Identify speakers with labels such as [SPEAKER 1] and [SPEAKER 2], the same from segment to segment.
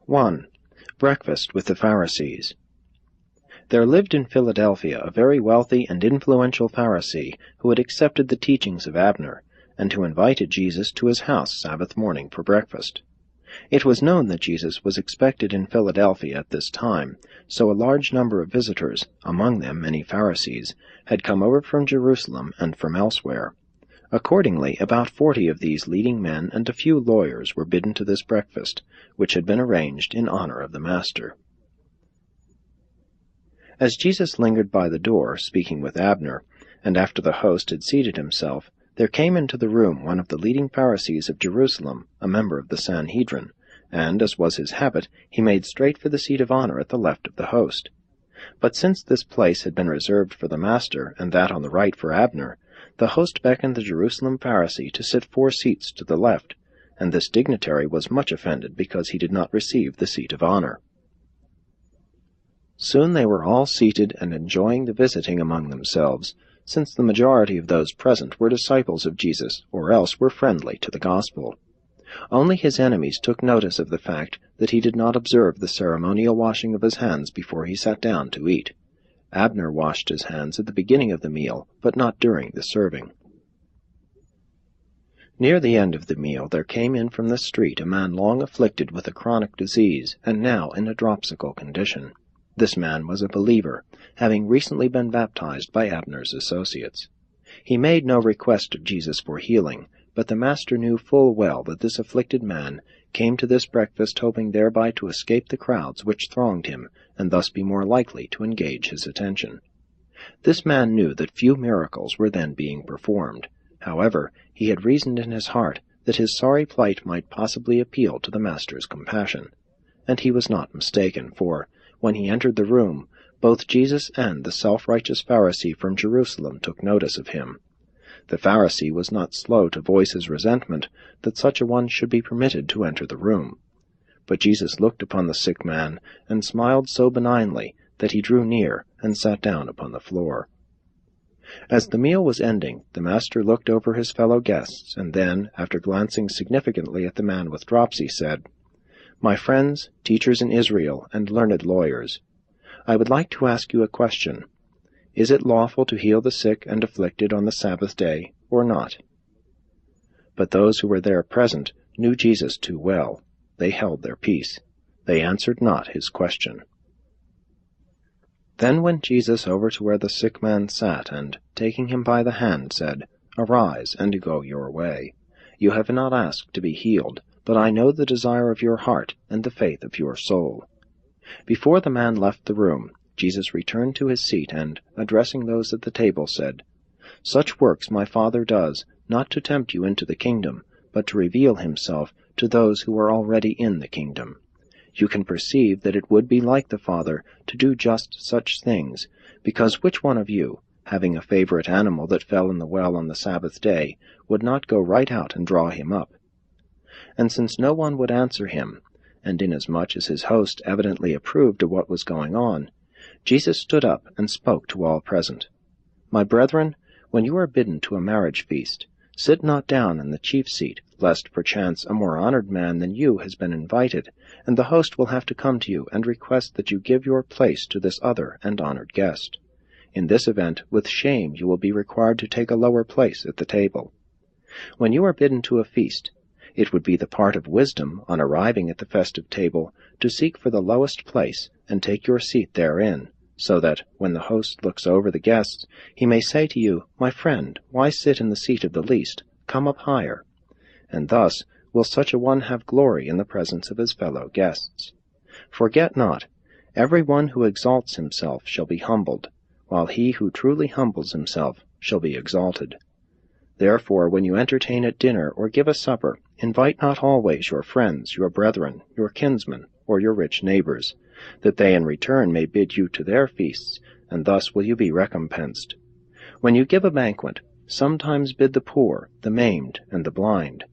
[SPEAKER 1] 1. Breakfast with the Pharisees. There lived in Philadelphia a very wealthy and influential Pharisee who had accepted the teachings of Abner, and who invited Jesus to his house Sabbath morning for breakfast. It was known that Jesus was expected in Philadelphia at this time, so a large number of visitors, among them many Pharisees, had come over from Jerusalem and from elsewhere. Accordingly, about 40 of these leading men and a few lawyers were bidden to this breakfast, which had been arranged in honor of the Master. As Jesus lingered by the door, speaking with Abner, and after the host had seated himself, there came into the room one of the leading Pharisees of Jerusalem, a member of the Sanhedrin, and, as was his habit, he made straight for the seat of honor at the left of the host. But since this place had been reserved for the Master, and that on the right for Abner, the host beckoned the Jerusalem Pharisee to sit 4 seats to the left, and this dignitary was much offended because he did not receive the seat of honor. Soon they were all seated and enjoying the visiting among themselves, since the majority of those present were disciples of Jesus, or else were friendly to the gospel. Only his enemies took notice of the fact that he did not observe the ceremonial washing of his hands before he sat down to eat. Abner washed his hands at the beginning of the meal, but not during the serving. Near the end of the meal there came in from the street a man long afflicted with a chronic disease, and now in a dropsical condition. This man was a believer, having recently been baptized by Abner's associates. He made no request of Jesus for healing, but the Master knew full well that this afflicted man came to this breakfast hoping thereby to escape the crowds which thronged him, and thus be more likely to engage his attention. This man knew that few miracles were then being performed. However, he had reasoned in his heart that his sorry plight might possibly appeal to the Master's compassion. And he was not mistaken, for, when he entered the room, both Jesus and the self-righteous Pharisee from Jerusalem took notice of him. The Pharisee was not slow to voice his resentment that such a one should be permitted to enter the room. But Jesus looked upon the sick man and smiled so benignly that he drew near and sat down upon the floor. As the meal was ending, the Master looked over his fellow guests, and then, after glancing significantly at the man with dropsy, said, "My friends, teachers in Israel, and learned lawyers, I would like to ask you a question. Is it lawful to heal the sick and afflicted on the Sabbath day, or not?" But those who were there present knew Jesus too well. They held their peace. They answered not his question. Then went Jesus over to where the sick man sat, and, taking him by the hand, said, "Arise, and go your way. You have not asked to be healed, but I know the desire of your heart and the faith of your soul." Before the man left the room, Jesus returned to his seat and, addressing those at the table, said, "Such works my Father does, not to tempt you into the kingdom, but to reveal himself to those who are already in the kingdom. You can perceive that it would be like the Father to do just such things, because which one of you, having a favorite animal that fell in the well on the Sabbath day, would not go right out and draw him up?" And since no one would answer him, and inasmuch as his host evidently approved of what was going on, Jesus stood up and spoke to all present. "My brethren, when you are bidden to a marriage feast, sit not down in the chief seat, lest perchance a more honored man than you has been invited, and the host will have to come to you and request that you give your place to this other and honored guest. In this event, with shame you will be required to take a lower place at the table. When you are bidden to a feast, it would be the part of wisdom, on arriving at the festive table, to seek for the lowest place and take your seat therein, so that, when the host looks over the guests, he may say to you, 'My friend, why sit in the seat of the least? Come up higher.' And thus will such a one have glory in the presence of his fellow guests. Forget not, every one who exalts himself shall be humbled, while he who truly humbles himself shall be exalted. Therefore, when you entertain at dinner or give a supper, invite not always your friends, your brethren, your kinsmen, or your rich neighbors, that they in return may bid you to their feasts, and thus will you be recompensed. When you give a banquet, sometimes bid the poor, the maimed, and the blind.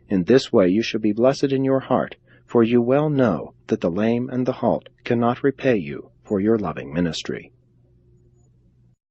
[SPEAKER 1] In this way you shall be blessed in your heart, for you well know that the lame and the halt cannot repay you for your loving ministry."